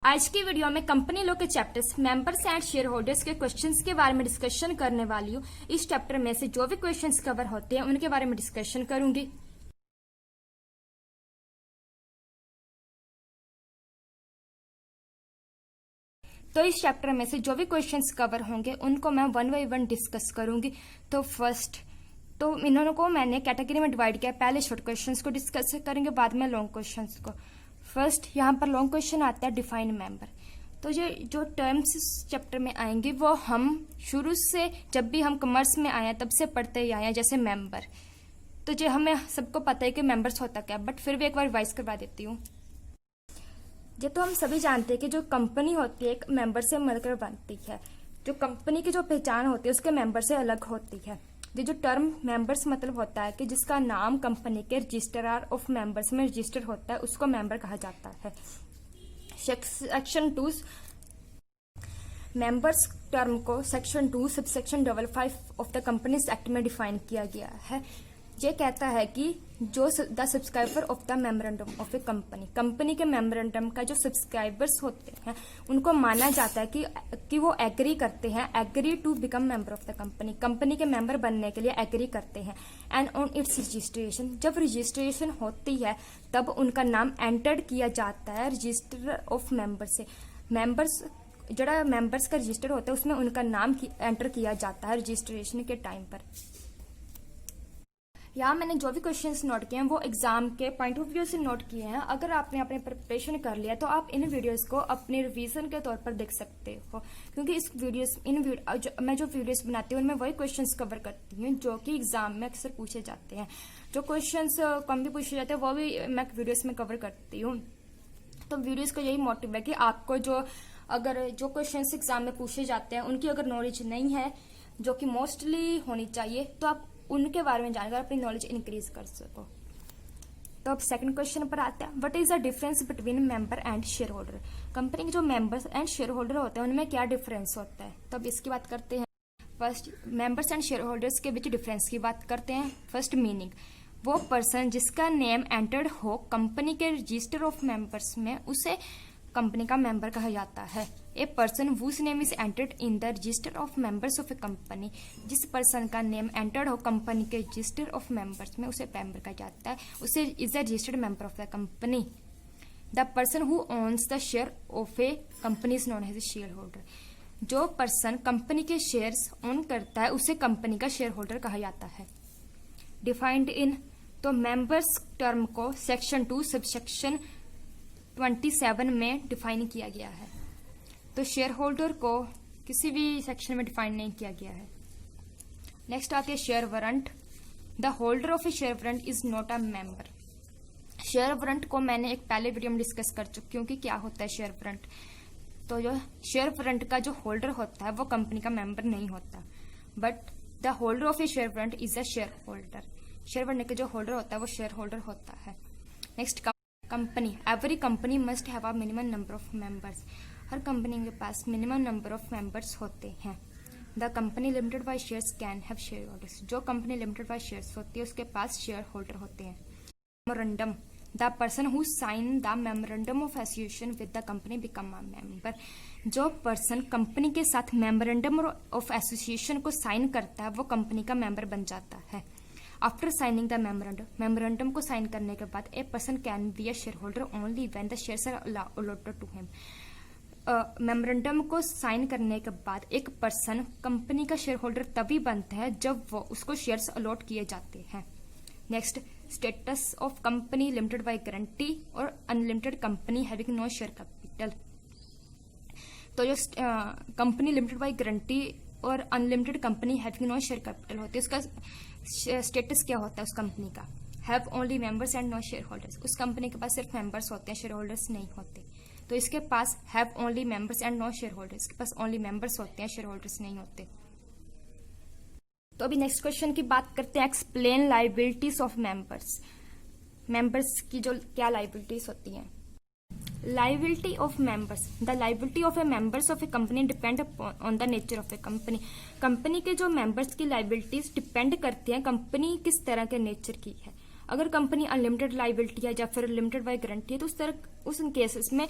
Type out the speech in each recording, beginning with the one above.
आज की वीडियो में कंपनी लॉ के chapters members and shareholders के क्वेश्चंस के बारे में डिस्कशन करने वाली हूँ। इस चैप्टर में से जो भी क्वेश्चंस कवर होते हैं उनके बारे में डिस्कशन करूंगी। तो इस चैप्टर में से जो भी क्वेश्चंस कवर होंगे उनको मैं वन बाय वन डिस्कस करूंगी। तो फर्स्ट इन्होंने को मैंने कैटेगरी में डिवाइड किया। पहले शॉर्ट क्वेश्चंस को डिस्कस करेंगे, बाद में लॉन्ग क्वेश्चंस को। फर्स्ट यहाँ पर लॉन्ग क्वेश्चन आता है डिफाइन मेंबर। तो ये जो टर्म्स इस चैप्टर में आएंगे वो हम शुरू से जब भी हम कॉमर्स में आए हैं तब से पढ़ते ही आए हैं। जैसे मेंबर, तो ये हमें सबको पता है कि मेंबर्स होता क्या, बट फिर भी एक बार रिवाइज करवा देती हूँ। ये तो हम सभी जानते हैं कि जो कंपनी होती है एक मेंबर से मिलकर बनती है। जो कंपनी की जो पहचान होती है उसके मेंबर से अलग होती है। ये जो टर्म मेंबर्स मतलब होता है कि जिसका नाम कंपनी के रजिस्ट्रार ऑफ मेंबर्स में रजिस्टर होता है उसको मेंबर कहा जाता है। सेक्शन 2 मेंबर्स टर्म को section 2 subsection 55 of the companies act में डिफाइन किया गया है। ये कहता है कि जो the subscriber of the memorandum of a company के मेमोरेंडम का जो सब्सक्राइबर्स होते हैं उनको माना जाता है कि वो एग्री करते हैं, agree to become member of the company के मेंबर बनने के लिए एग्री करते हैं। एंड ऑन इट्स रजिस्ट्रेशन, जब रजिस्ट्रेशन होती है तब उनका नाम एंटर्ड किया जाता है रजिस्टर ऑफ मेंबर से। मेंबर्स जरा मेंबर्स का रजिस्टर होता है उसमें उनका नाम एंटर किया जाता है रजिस्ट्रेशन के टाइम पर। यहाँ मैंने जो भी क्वेश्चंस नोट किए हैं वो एग्जाम के पॉइंट ऑफ व्यू से नोट किए हैं। अगर आपने अपने प्रिपरेशन कर लिया तो आप इन वीडियोस को अपने रिवीजन के तौर पर देख सकते हो, क्योंकि मैं जो वीडियोस बनाती हूँ उनमें वही क्वेश्चंस कवर करती हूँ जो कि एग्जाम में अक्सर पूछे जाते हैं। जो क्वेश्चंस कम भी पूछे जाते हैं वो भी मैं वीडियोस में कवर करती हूँ। तो वीडियोस का यही मोटिव है कि आपको जो क्वेश्चंस एग्जाम में पूछे जाते हैं उनकी अगर नॉलेज नहीं है, जो कि मोस्टली होनी चाहिए, तो आप उनके बारे में जानकर अपनी नॉलेज इंक्रीज कर सको। तो अब सेकंड क्वेश्चन पर आते हैं, what is the difference between member and share holder. Company के जो मेंबर्स एंड शेयर होल्डर होते हैं उनमें क्या डिफरेंस होता है, तो अब इसकी बात करते हैं। First members and shareholders के बीच डिफरेंस की बात करते हैं। फर्स्ट मीनिंग, वो पर्सन जिसका नेम एंटर्ड हो कंपनी के रजिस्टर ऑफ मेंबर्स में उसे कंपनी का मेंबर कहा जाता है। A person whose name is entered in the register of members of a company, जिस पर्सन का नेम एंटर्ड हो कंपनी के रजिस्टर ऑफ मेंबर्स में उसे मेंबर कहा जाता है, उसे is the registered member of the company. The person who owns the share of a company is known as a shareholder. जो पर्सन कंपनी के शेयर्स ओन करता है उसे कंपनी का शेयर होल्डर कहा जाता है। डिफाइंड इन, तो मेंबर्स टर्म को सेक्शन 2 सबसेक्शन 27 में डिफाइन किया गया है। तो शेयर होल्डर को किसी भी सेक्शन में डिफाइन नहीं किया गया है। नेक्स्ट आती है share warrant. The holder of A share warrant is not a member. Share warrant को मैंने एक पहले वीडियो में डिस्कस कर चुकी हूँ कि क्या होता है शेयर वारंट। तो जो शेयर वारंट का जो होल्डर होता है वो कंपनी का मेंबर नहीं होता, but the holder of A share warrant is a share holder. Share warrant का जो होल्डर होता है वो शेयर होल्डर होता है। Next company, every company must have a minimum number of members. हर कंपनी के पास मिनिमम नंबर ऑफ मेंबर्स होते हैं। The company limited by shares can have shareholders. जो कंपनी लिमिटेड बाय शेयर्स होती है उसके पास शेयर होल्डर होते हैं। Memorandum, the person who sign the memorandum of association with the company become a member. जो पर्सन कंपनी के साथ मेमोरेंडम ऑफ एसोसिएशन को साइन करता है वो कंपनी का मेंबर बन जाता है। आफ्टर साइनिंग द मेमोरेंडम को साइन करने के बाद a person can be a shareholder only when the shares are allotted to him. Memorandum को साइन करने के बाद एक पर्सन कंपनी का शेयर होल्डर तभी बनता है जब वो उसको शेयर्स अलॉट किए जाते हैं। Next, status of company limited by guarantee और unlimited company having no share capital. तो जो कंपनी लिमिटेड बाय गारंटी और unlimited company having no share capital होती है उसका स्टेटस क्या होता है उस कंपनी का, have only members and no shareholders. उस कंपनी के पास सिर्फ मेंबर्स होते हैं, शेयर होल्डर्स नहीं होते। तो इसके पास have only members and no shareholders, इसके पास ओनली मेंबर्स होते हैं, शेयर होल्डर्स नहीं होते। तो अभी नेक्स्ट क्वेश्चन की बात करते हैं, explain liabilities of members. Members की जो क्या लायबिलिटीज होती हैं। Liability of members. The liability of a members of a company depend on the nature of a company. Company के जो मेंबर्स की लाइबिलिटीज डिपेंड करती हैं कंपनी किस तरह के नेचर की है। अगर कंपनी अनलिमिटेड लाइबिलिटी है या फिर लिमिटेड बाय गारंटी है तो उस केसेस में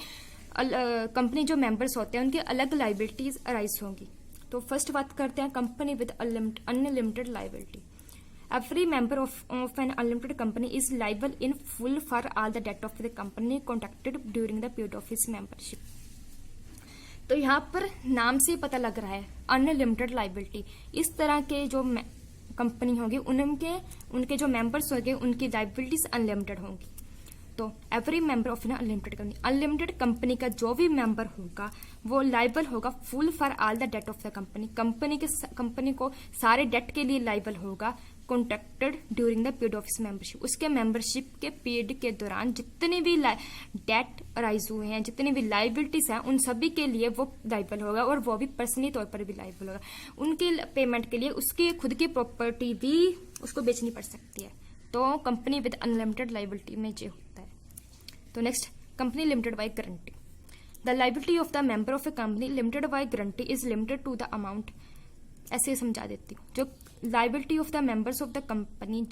कंपनी जो मेंबर्स होते हैं उनकी अलग लाइबिलिटीज अराइज होंगी। तो फर्स्ट बात करते हैं company with unlimited liability. Every member of an unlimited company is liable in full for all the debt of the company contracted during the period of his membership। तो यहाँ पर नाम से पता लग रहा है अनलिमिटेड लाइबिलिटी। इस तरह के जो कंपनी होगी उनके जो मेंबर्स होंगे उनकी लाइबिलिटीज अनलिमिटेड होंगी। तो every member of an unlimited company का जो भी मेंबर होगा वो लाइबल होगा full for all the debt of the company. Company को सारे डेट के लिए लाइबल होगा contracted during the period of his membership. उसके मेंबरशिप के पीरियड के दौरान जितने भी डेट अराइज हुए हैं, जितनी भी लाइबिलिटीज हैं, उन सभी के लिए वो लाइबल होगा और वो भी पर्सनली तौर पर भी लाइबल होगा। उनके पेमेंट के लिए उसकी खुद की प्रॉपर्टी भी उसको बेचनी पड़ सकती है। तो कंपनी विद अनलिमिटेड लाइबिलिटी में ये होता है। तो next company limited by guarantee. The liability of the member of a company limited by guarantee is limited to the amount. ऐसे समझा देती हूँ। जो liability of the members of the company,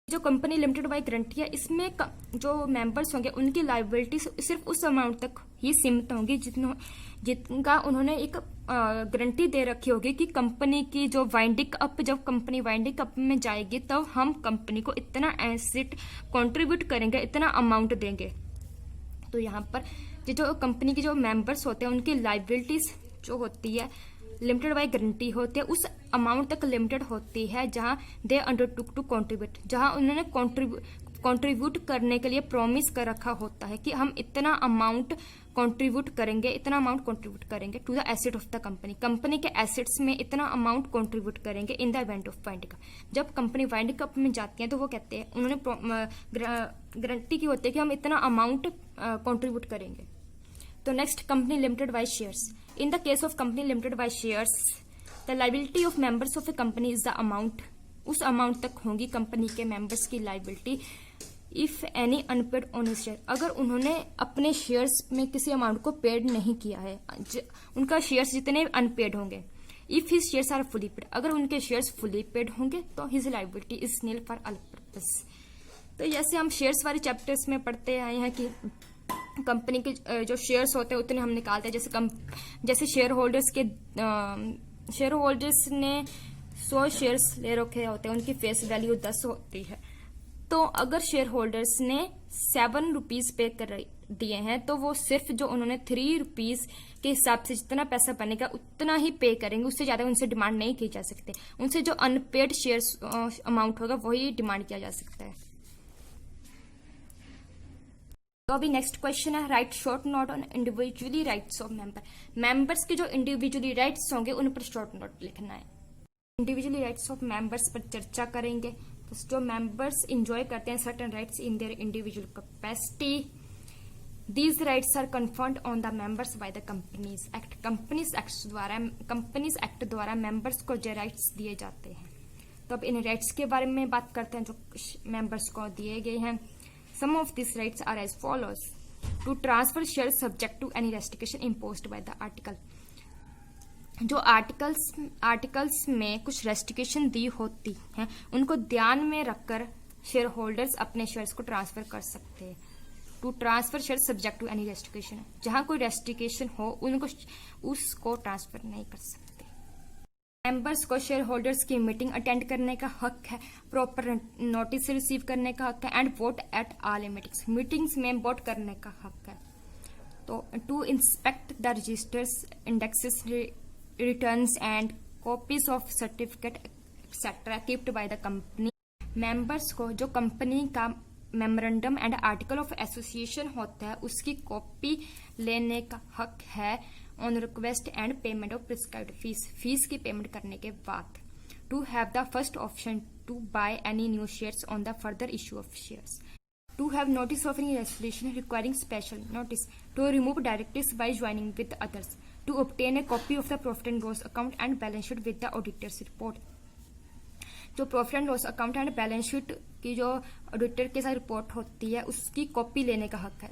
जो कंपनी लिमिटेड बाय गारंटी है, इसमें जो members होंगे उनकी लाइबिलिटी सिर्फ उस अमाउंट तक ही सीमित होंगी जिनका उन्होंने एक गारंटी दे रखी होगी कि कंपनी की जो वाइंडिंग अप, जब कंपनी वाइंडिंग अप में जाएगी तब हम कंपनी को इतना एसेट कंट्रीब्यूट करेंगे, इतना अमाउंट देंगे। तो यहाँ पर जो कंपनी के जो मेंबर्स होते हैं उनकी लाइबिलिटीज जो होती है लिमिटेड बाय गारंटी होती है, उस अमाउंट तक लिमिटेड होती है जहां दे अंडरटुक टू कंट्रीब्यूट, जहां उन्होंने कंट्रीब्यूट करने के लिए प्रॉमिस कर रखा होता है कि हम इतना अमाउंट कंट्रीब्यूट करेंगे to the asset of the company. Company के एसेट्स में इतना अमाउंट कंट्रीब्यूट करेंगे in the event of winding up. जब कंपनी वाइंडिंग अप में जाती है तो वो कहते हैं, उन्होंने गारंटी की होती है कि हम इतना अमाउंट कंट्रीब्यूट करेंगे। तो next company limited by shares. In the case of company limited by shares, the liability of members of a company is the amount, उस अमाउंट तक होंगी कंपनी के मेंबर्स की liability. If any unpaid on share, अगर उन्होंने अपने shares में किसी अमाउंट को पेड नहीं किया है, उनका शेयर्स जितने अनपेड होंगे। If his shares are fully paid, अगर उनके शेयर्स फुली पेड होंगे तो his liability is nil for all purpose. तो जैसे हम शेयर्स वाले चैप्टर्स में पढ़ते आए हैं कि कंपनी के जो शेयर्स होते हैं उतने हम निकालते हैं। जैसे शेयर होल्डर्स ने 100 शेयर्स ले रखे होते हैं, उनकी फेस वैल्यू 10 होती है। तो अगर शेयर होल्डर्स ने 7 रुपीज पे कर दिए हैं तो वो सिर्फ जो उन्होंने 3 रुपीज के हिसाब से जितना पैसा बनेगा उतना ही पे करेंगे, उससे ज्यादा उनसे डिमांड नहीं की जा सकती। उनसे जो अनपेड शेयर्स अमाउंट होगा वही डिमांड किया जा सकता है। तो अभी नेक्स्ट क्वेश्चन है right short note on individually rights of members के जो इंडिविजुअली राइट्स होंगे उन पर शॉर्ट नोट लिखना है। इंडिविजुअली राइट्स ऑफ मेंबर्स पर चर्चा करेंगे। तो जो मेंबर्स इंजॉय करते हैं certain rights in their individual capacity, these rights are conferred on the members by the companies act. Companies act द्वारा मेंबर्स को जो राइट्स दिए जाते हैं। तो अब इन राइट्स के बारे में बात करते हैं जो मेंबर्स को दिए गए हैं। Some of these rights are as follows: to transfer shares subject to any restriction imposed by the article। जो आर्टिकल्स में कुछ रेस्ट्रिक्शन दी होती हैं उनको ध्यान में रखकर शेयर होल्डर्स अपने शेयर्स को ट्रांसफर कर सकते हैं। To transfer share subject to any restriction, जहां कोई रेस्ट्रिक्शन हो उनको उसको ट्रांसफर नहीं कर सकते। मेंबर्स को शेयर होल्डर्स की मीटिंग अटेंड करने का हक है, प्रॉपर नोटिस रिसीव करने का हक है and vote at all meetings में वोट करने का हक है। तो to inspect the registers, indexes, returns and copies of certificate etcetera keeped by the company. Members को जो कंपनी का memorandum and article of association होता है उसकी कॉपी लेने का हक है on request and payment of prescribed fees की पेमेंट करने के बाद। To have the first option to buy any new shares on the further issue of shares. To have notice of any resolution requiring special notice. To remove directives by joining with others. To obtain a copy of the profit and loss account and balance sheet with the auditors report. जो profit and loss account and balance sheet की जो auditor के साथ report होती है उसकी copy लेने का हक है।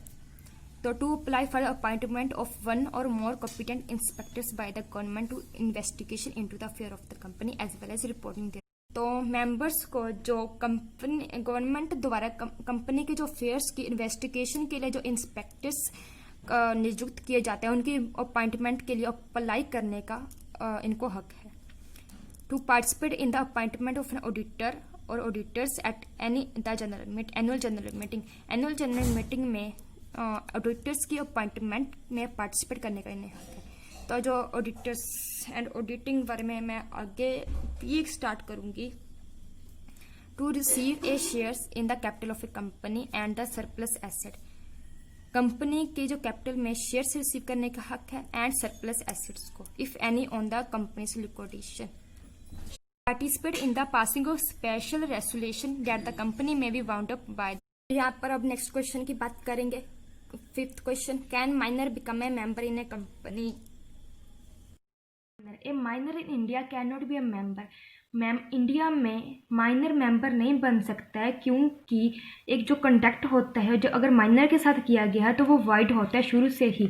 तो to apply for appointment of one or more competent inspectors by the government to investigation into the affair of the company as well as reporting. तो मेंबर्स को जो गवर्नमेंट द्वारा कंपनी के जो अफेयर्स की इन्वेस्टिगेशन के लिए जो इंस्पेक्टर्स नियुक्त किए जाते हैं उनकी अपॉइंटमेंट के लिए अप्लाई करने का इनको हक है। To participate in the appointment of an auditor or auditors at any the annual general meeting में ऑडिटर्स की अपॉइंटमेंट में पार्टिसिपेट करने का इन्हें हक है। तो जो ऑडिटर्स एंड ऑडिटिंग बारे में मैं आगे भी स्टार्ट करूंगी। To receive a shares in the capital of a company and the surplus asset, company के जो कैपिटल में शेयर्स रिसीव करने का हक है एंड सरप्लस एसेट्स को, if any on the companies liquidation. Participate in the passing of special resolution that the company में B wound up by. यहाँ पर अब नेक्स्ट क्वेश्चन की बात करेंगे। 5th question, can minor become a member in A company? A minor in India can not be a member. India में minor member नहीं बन सकता है क्योंकि एक जो कंडक्ट होता है जो अगर माइनर के साथ किया गया है तो वो वाइड होता है शुरू से ही।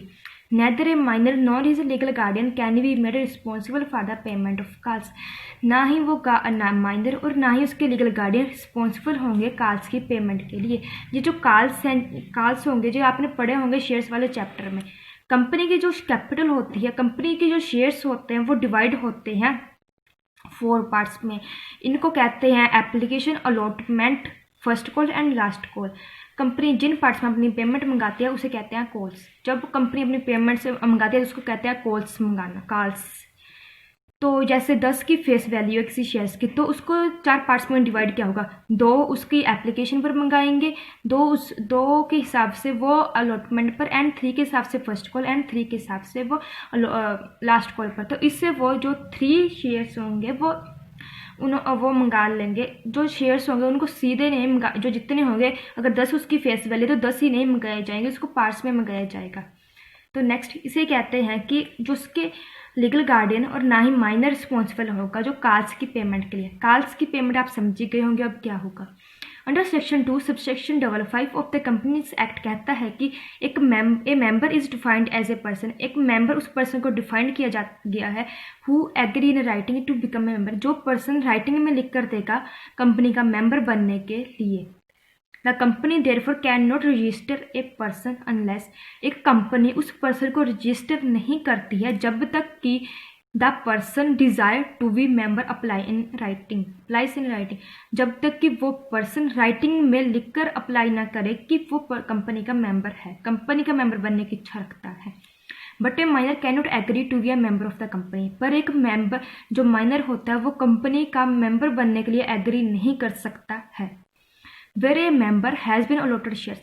Neither a minor nor is legal guardian can be made responsible for the payment of calls. ना ही वो माइनर और ना ही उसके लीगल गार्डियन रिस्पॉन्सिबल होंगे कॉल्स की पेमेंट के लिए। ये जो कॉल्स होंगे जो आपने पढ़े होंगे शेयर्स वाले चैप्टर में, कंपनी की जो कैपिटल होती है, कंपनी के जो शेयर्स होते हैं वो डिवाइड होते हैं 4 पार्ट्स में। इनको कहते हैं application, allotment, first call and last call. Company जिन पार्ट्स में अपनी पेमेंट मंगाती है उसे कहते हैं कॉल्स। जब कंपनी अपनी पेमेंट से मंगाती है उसको कहते हैं कॉल्स मंगाना, कॉल्स। तो जैसे 10 की फेस वैल्यू है किसी शेयर्स की तो उसको 4 पार्ट्स में डिवाइड किया होगा। 2 उसकी एप्लीकेशन पर मंगाएंगे, 2 के हिसाब से वो अलॉटमेंट पर, एंड 3 के हिसाब से फर्स्ट कॉल, एंड 3 के हिसाब से वो लास्ट कॉल पर। तो इससे वो जो 3 शेयर्स होंगे वो मंगा लेंगे। जो शेयर्स होंगे उनको सीधे नहीं मंगा, जो जितने होंगे अगर 10 उसकी फेस वैल्यू तो 10 ही नहीं मंगाए जाएंगे, उसको पार्ट्स में मंगाया जाएगा। तो नेक्स्ट इसे कहते हैं कि जो उसके लीगल गार्डियन और ना ही माइनर रिस्पॉन्सिबल होगा जो कॉल्स की पेमेंट के लिए। कॉल्स की पेमेंट आप समझ गए होंगे अब क्या होगा। Under section 2 subsection 5 of the companies act कहता है कि a member is defined as a person. एक मेंबर उस पर्सन को डिफाइंड किया गया है who agree in writing to become a member, जो पर्सन राइटिंग में लिख कर देगा कंपनी का मेंबर बनने के लिए। The company therefore can not register a person unless, एक कंपनी उस पर्सन को रजिस्टर नहीं करती है जब तक कि the person desire to be member applies in writing, जब तक कि वो पर्सन राइटिंग में लिखकर अप्लाई ना करे कि वो कंपनी का मेंबर है, कंपनी का मेंबर बनने की इच्छा रखता है। But a minor can not agree to be a member of the company, पर एक मेंबर जो माइनर होता है वो कंपनी का मेंबर बनने के लिए एग्री नहीं कर सकता है। Where a member has been allotted shares,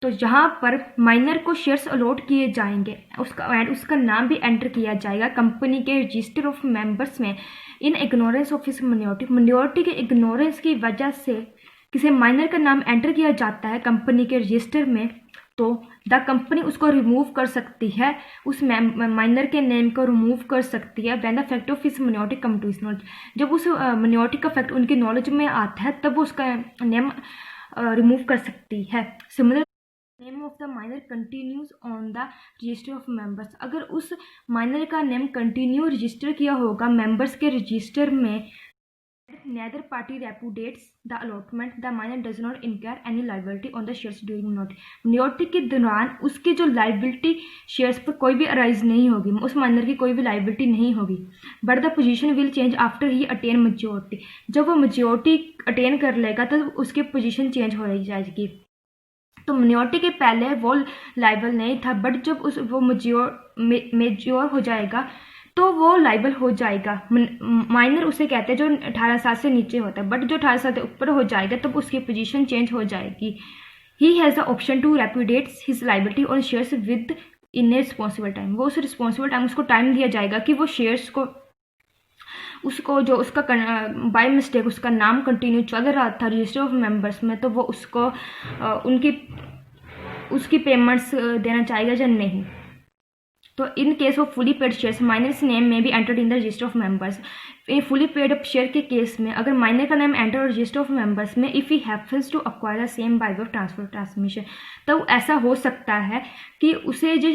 तो जहाँ पर माइनर को शेयर्स अलॉट किए जाएंगे उसका नाम भी एंटर किया जाएगा कंपनी के रजिस्टर ऑफ मेंबर्स में। In ignorance of his minority के इग्नोरेंस की वजह से किसी माइनर का नाम एंटर किया जाता है कंपनी के रजिस्टर में, तो द कंपनी उसको रिमूव कर सकती है, उस माइनर के नेम को रिमूव कर सकती है when the fact of his minority come to his knowledge, जब उस मिनॉरिटी का फैक्ट उनकी नॉलेज में आता है तब वो उसका नेम रिमूव कर सकती है। Similar name of the minor continues on the register of members, अगर उस माइनर का नेम कंटिन्यू रजिस्टर किया होगा मेंबर्स के रजिस्टर में, neither party repudiates the allotment, the minor does not incur any liability on the shares during minority के दौरान उसकी जो लाइबिलिटी शेयर्स पर कोई भी अराइज नहीं होगी, उस माइनर की कोई भी लाइबिलिटी नहीं होगी। But the position will change after he attain maturity, जब वो मेच्योरिटी अटेन कर लेगा तो उसकी पोजीशन चेंज हो जाएगी। तो मिनॉरिटी के पहले वो लाइबल नहीं था, बट जब वो मेच्योर हो जाएगा तो वो लाइबल हो जाएगा। माइनर उसे कहते हैं जो 18 साल से नीचे होता है, बट जो 18 साल से ऊपर हो जाएगा तब उसकी पोजीशन चेंज हो जाएगी। He has the option to repudiate his liability on shares within a responsible time, वो उस रिस्पॉन्सिबल टाइम उसको टाइम दिया जाएगा कि वो शेयर्स को उसको जो उसका बाय मिस्टेक उसका नाम कंटिन्यू चल रहा था रजिस्टर ऑफ मेंबर्स में, तो वो उसको उसकी पेमेंट्स देना चाहेगा या नहीं। तो in case of fully paid shares minor's name में भी entered in the register of members. Fully paid up share के केस में अगर माइनर का नाम एंटर रजिस्टर ऑफ मेंबर्स में, if he happens to acquire the same by way of transfer transmission, तो ऐसा हो सकता है कि उसे जो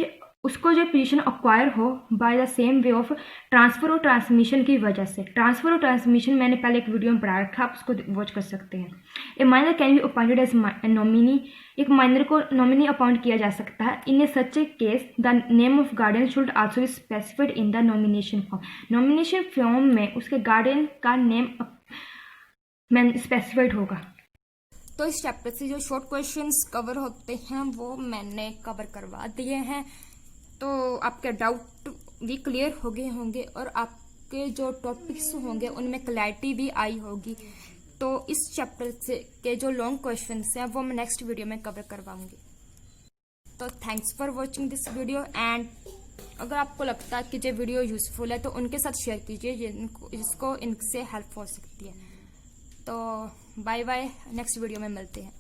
उसको जो पोजीशन अक्वायर हो by the same way of transfer और ट्रांसमिशन की वजह से। ट्रांसफर और ट्रांसमिशन मैंने पहले एक वीडियो में पढ़ा रखा है, आप उसको वॉच कर सकते हैं। A minor can be appointed as nominee, एक माइनर को नॉमिनी अपॉइंट किया जा सकता है। In a such a case the name of guardian should also be specified in the nomination form. Nomination form में उसके गार्डियन का नेम स्पेसिफाइड होगा। तो इस चैप्टर से जो शॉर्ट क्वेश्चंस कवर होते हैं वो मैंने कवर करवा दिए हैं, तो आपके डाउट भी क्लियर हो गए होंगे और आपके जो टॉपिक्स होंगे उनमें क्लैरिटी भी आई होगी। तो इस चैप्टर से के जो लॉन्ग क्वेश्चंस हैं वो मैं नेक्स्ट वीडियो में कवर करवाऊंगी। तो thanks for watching this video, and अगर आपको लगता है कि ये वीडियो यूजफुल है तो उनके साथ शेयर कीजिए जिसको इनसे हेल्प हो सकती है। तो बाय बाय, नेक्स्ट वीडियो में मिलते हैं।